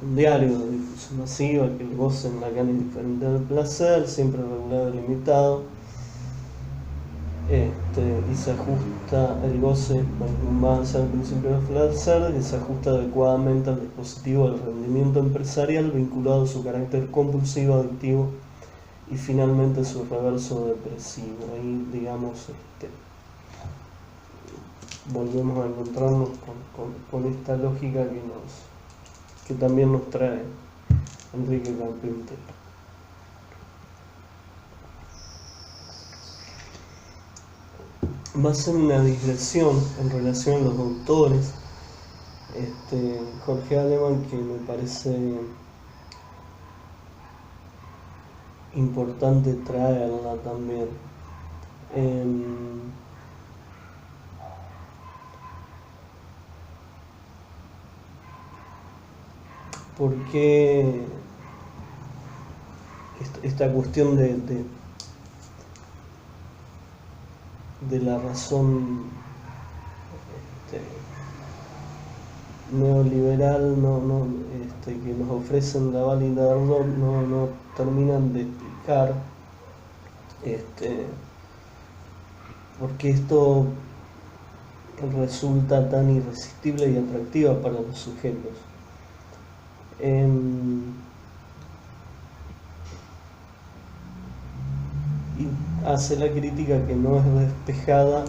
un diario de difusión masiva, que el goce en Lacan es diferente del placer, siempre regulado y limitado, y se ajusta el goce más al principio del placer, y se ajusta adecuadamente al dispositivo del rendimiento empresarial vinculado a su carácter compulsivo, adictivo y finalmente su reverso depresivo. Ahí, digamos, volvemos a encontrarnos con esta lógica que también nos trae Enrique Carpintero. Va a ser una digresión en relación a los autores. Jorge Aleman, que me parece importante traerla también. Porque esta cuestión de la razón neoliberal que nos ofrecen Laval y Dardot no terminan de explicar porque esto resulta tan irresistible y atractiva para los sujetos. Y hace la crítica que no es despejada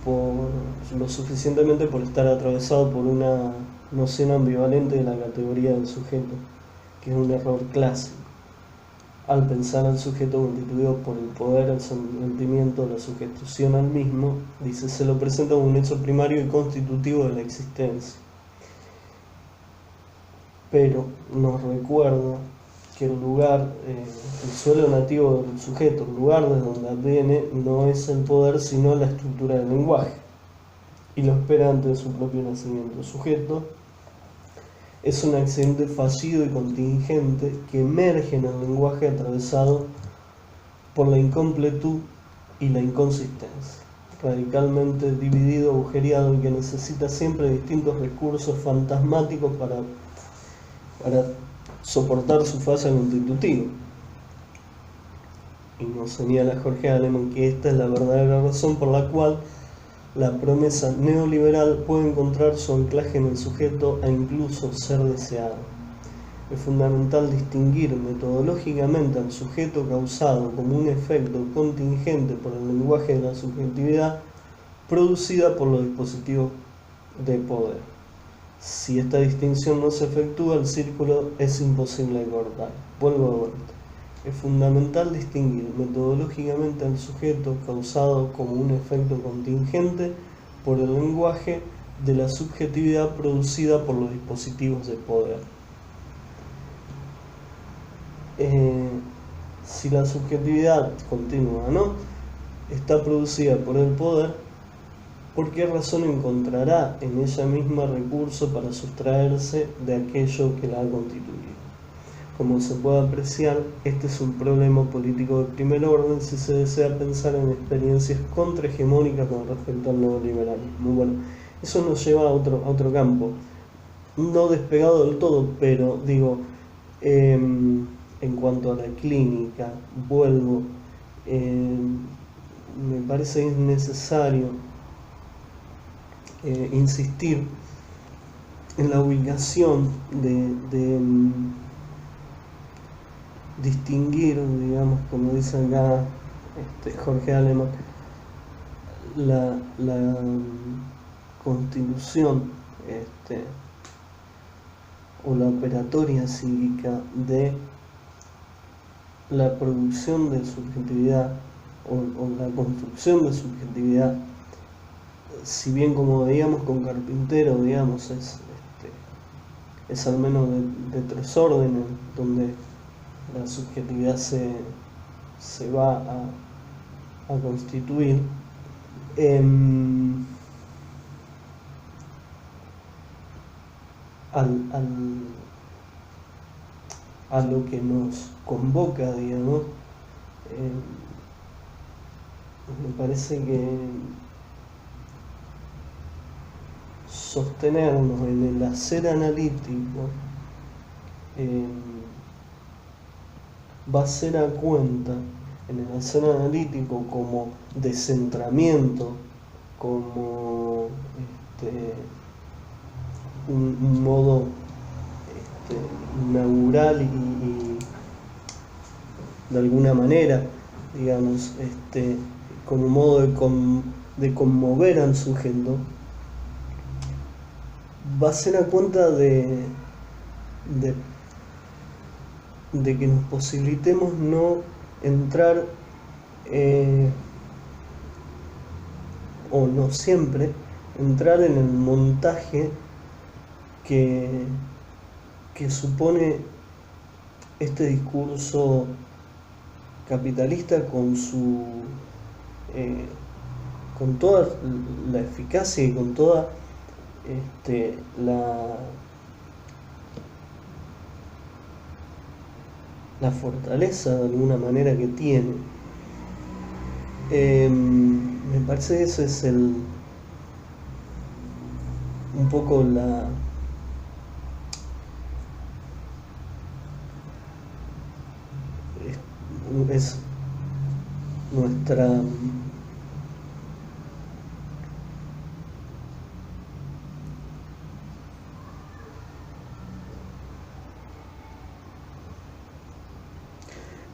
lo suficientemente por estar atravesado por una noción ambivalente de la categoría del sujeto, que es un error clásico. Al pensar al sujeto constituido por el poder, el sentimiento, la sujeción al mismo, dice, se lo presenta como un hecho primario y constitutivo de la existencia. Pero nos recuerda que el lugar, el suelo nativo del sujeto, el lugar desde donde adviene, no es el poder, sino la estructura del lenguaje. Y lo espera antes de su propio nacimiento. El sujeto es un accidente fallido y contingente que emerge en el lenguaje atravesado por la incompletud y la inconsistencia, radicalmente dividido, agujereado, y que necesita siempre distintos recursos fantasmáticos para soportar su fase constitutiva. Y nos señala Jorge Aleman que esta es la verdadera razón por la cual la promesa neoliberal puede encontrar su anclaje en el sujeto e incluso ser deseado. Es fundamental distinguir metodológicamente al sujeto causado como un efecto contingente por el lenguaje de la subjetividad producida por los dispositivos de poder. Si esta distinción no se efectúa, el círculo es imposible de cortar. Vuelvo de vuelta. Es fundamental distinguir metodológicamente al sujeto causado como un efecto contingente por el lenguaje de la subjetividad producida por los dispositivos de poder. Si la subjetividad continua, ¿no?, está producida por el poder, ¿por qué razón encontrará en ella misma recurso para sustraerse de aquello que la ha constituido? Como se puede apreciar, este es un problema político de primer orden si se desea pensar en experiencias contrahegemónicas con respecto al neoliberalismo. Bueno, eso nos lleva a otro campo, no despegado del todo, pero digo, en cuanto a la clínica, vuelvo, me parece necesario insistir en la ubicación de distinguir, digamos, como dice acá Jorge Alemán, la constitución o la operatoria psíquica de la producción de subjetividad o la construcción de subjetividad. Si bien, como veíamos con Carpintero, digamos, es al menos de tres órdenes, donde la subjetividad se va a constituir, a lo que nos convoca, digamos, me parece que sostenernos en el hacer analítico va a ser a cuenta, en el hacer analítico, como descentramiento, como un modo inaugural y de alguna manera, digamos, como modo de conmover al sujeto, va a ser a cuenta de que nos posibilitemos no entrar, o no siempre, entrar en el montaje que supone este discurso capitalista con toda la eficacia y con toda la fortaleza de alguna manera que tiene. Me parece que eso es un poco es nuestra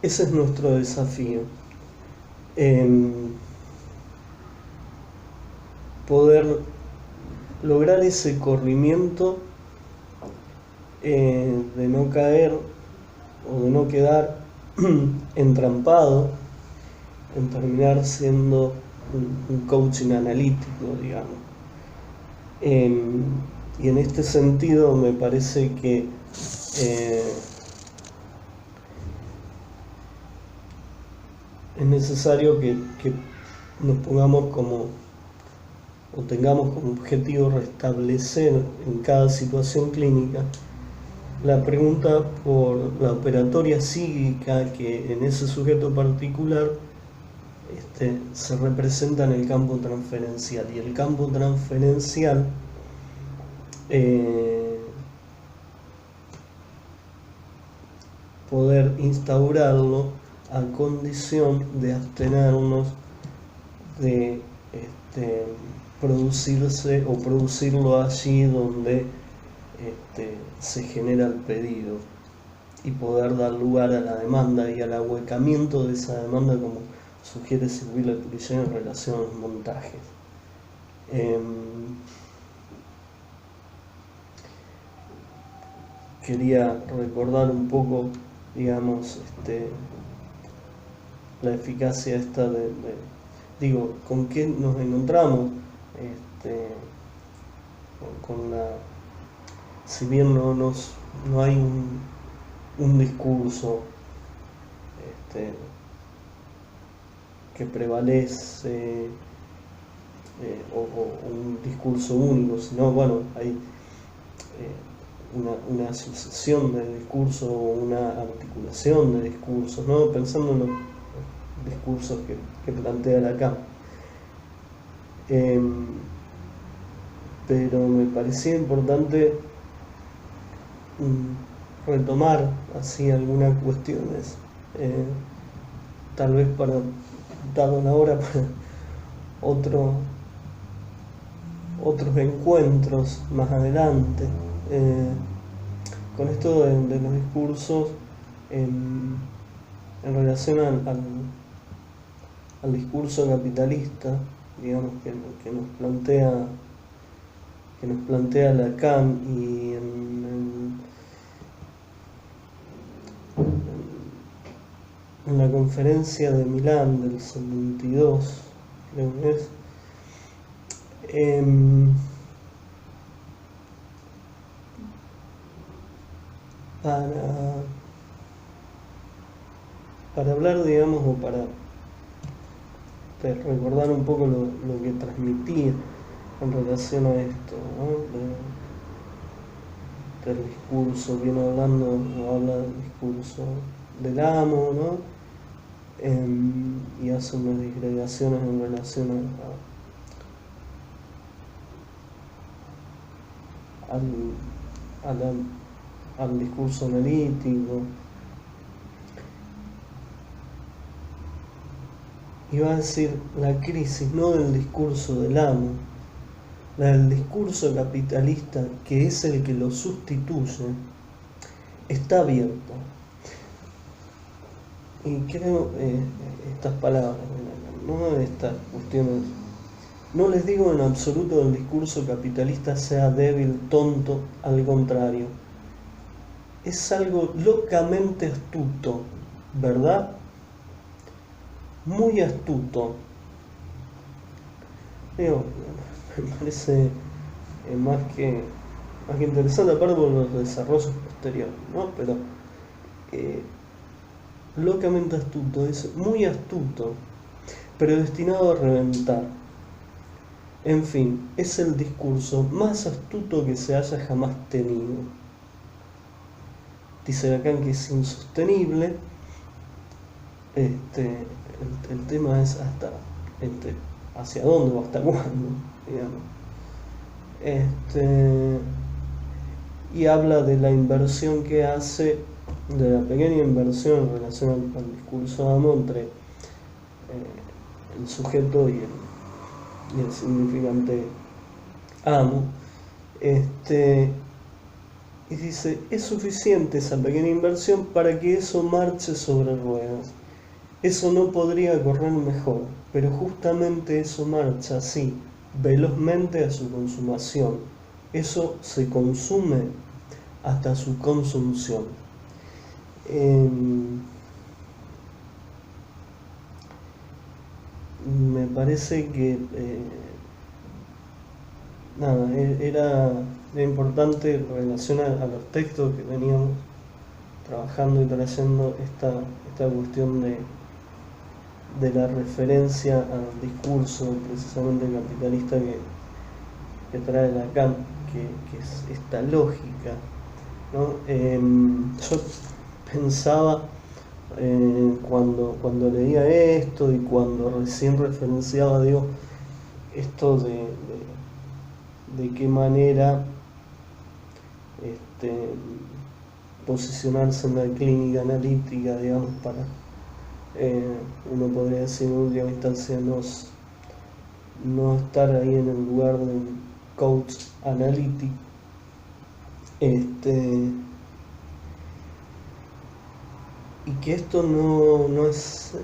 ese es nuestro desafío, poder lograr ese corrimiento, de no caer o de no quedar entrampado en terminar siendo un coaching analítico, digamos. Y en este sentido me parece que es necesario que nos pongamos o tengamos como objetivo restablecer en cada situación clínica la pregunta por la operatoria psíquica que en ese sujeto particular se representa en el campo transferencial. Y el campo transferencial poder instaurarlo a condición de abstenernos de producirse o producirlo allí donde se genera el pedido, y poder dar lugar a la demanda y al ahuecamiento de esa demanda, como sugiere Sylvie Le Purgé en relación a los montajes. Em, Quería recordar un poco, digamos, la eficacia esta digo, con qué nos encontramos, este, con la, si bien no hay un discurso que prevalece, o un discurso único, sino, bueno, hay una sucesión de discursos, una articulación de discursos, ¿no? Pensando en los discursos que plantea Lacan. Pero me parecía importante retomar así algunas cuestiones, tal vez para dar una hora para otros encuentros más adelante, con esto de los discursos en relación al discurso capitalista, digamos, que nos plantea Lacan, y en la conferencia de Milán del 72, creo que es, para hablar, digamos, o para recordar un poco lo que transmitía en relación a esto, ¿no? Del discurso, viene hablando, o habla del discurso del amo, ¿no? Y hace unas disgregaciones en relación al discurso analítico. Iba a decir la crisis no del discurso del amo, la del discurso capitalista, que es el que lo sustituye, está abierta. Y creo estas palabras, ¿no? Estas cuestiones. No les digo en absoluto que el discurso capitalista sea débil, tonto, al contrario. Es algo locamente astuto, ¿verdad? Muy astuto. Digo, me parece más que interesante, aparte por los desarrollos posteriores, ¿no? Pero locamente astuto, es muy astuto, pero destinado a reventar. En fin, es el discurso más astuto que se haya jamás tenido. Dice Lacan que es insostenible. El tema es hacia dónde o hasta cuándo, digamos. Y habla de la inversión que hace, de la pequeña inversión en relación al discurso amo entre el sujeto y el significante amo. Y dice, es suficiente esa pequeña inversión para que eso marche sobre ruedas. Eso no podría correr mejor, pero justamente eso marcha así, velozmente a su consumación. Eso se consume hasta su consunción. Me parece que era importante en relación a los textos que veníamos trabajando y trayendo esta cuestión de la referencia al discurso precisamente capitalista que trae Lacan, que es esta lógica, ¿no? Yo pensaba cuando leía esto y cuando recién referenciaba, digo, esto de qué manera posicionarse en la clínica analítica, digamos, para uno podría decir en última instancia no estar ahí en el lugar de un coach analítico, y que esto no es,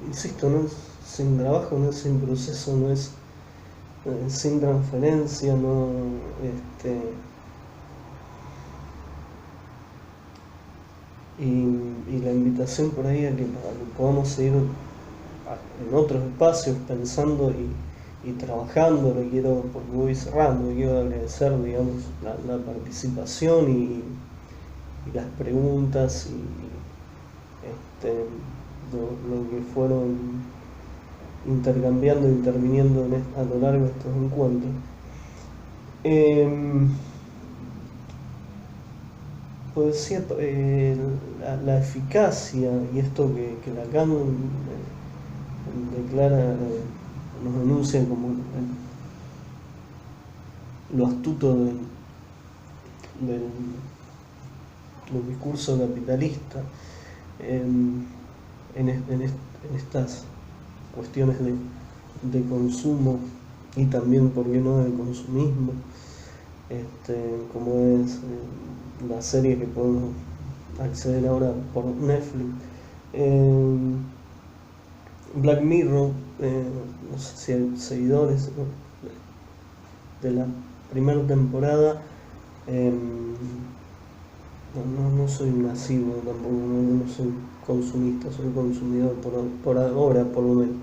insisto, no es sin trabajo, no es sin proceso, no es sin transferencia, no, y la invitación por ahí a que podamos seguir en otros espacios pensando y trabajando. Porque voy cerrando, quiero agradecer, digamos, la participación y las preguntas lo que fueron intercambiando, interviniendo a lo largo de estos encuentros. Pues decía, la eficacia y esto que Lacan declara, nos enuncia como lo astuto del discurso capitalista en estas cuestiones de consumo y también, por qué no, de consumismo, como es la serie que podemos acceder ahora por Netflix. Black Mirror, no sé si hay seguidores, ¿no?, de la primera temporada. No soy un asiduo tampoco, no soy consumista, soy consumidor por ahora, por lo menos.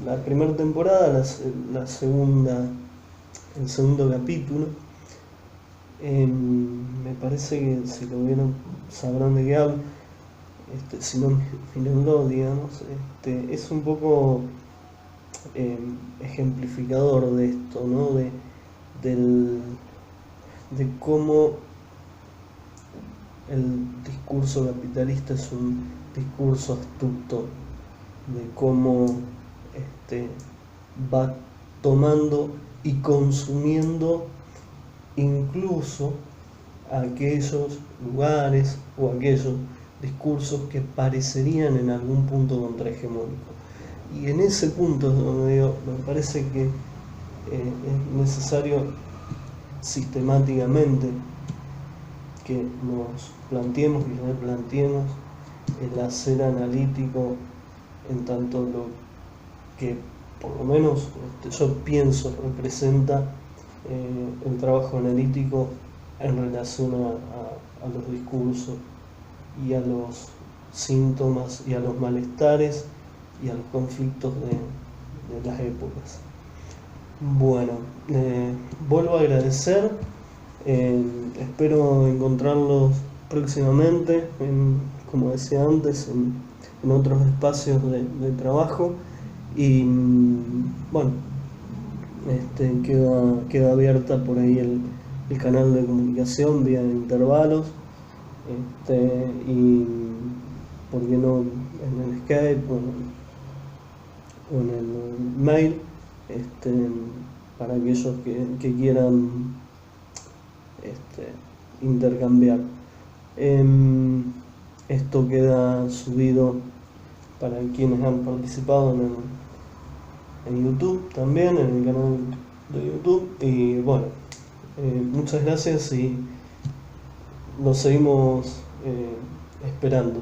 La primera temporada, la segunda, el segundo capítulo, me parece que si lo vieron sabrán de qué hablo. Si no, mírenlo, digamos. Es un poco ejemplificador de esto, ¿no? De cómo el discurso capitalista es un discurso astuto, de cómo va tomando y consumiendo incluso aquellos lugares o aquellos discursos que parecerían en algún punto contrahegemónicos. Y en ese punto es donde me parece que es necesario sistemáticamente que nos planteemos y replanteemos el hacer analítico, en tanto lo que por lo menos yo pienso representa el trabajo analítico en relación a los discursos y a los síntomas y a los malestares y a los conflictos de las épocas. Bueno, vuelvo a agradecer, espero encontrarlos próximamente, como decía antes, en otros espacios de trabajo, y bueno, queda abierta por ahí el canal de comunicación vía intervalos, y por qué no en el Skype o en el mail, para aquellos que quieran intercambiar. Esto queda subido para quienes han participado en YouTube también, en el canal de YouTube. Y bueno, muchas gracias y nos seguimos esperando.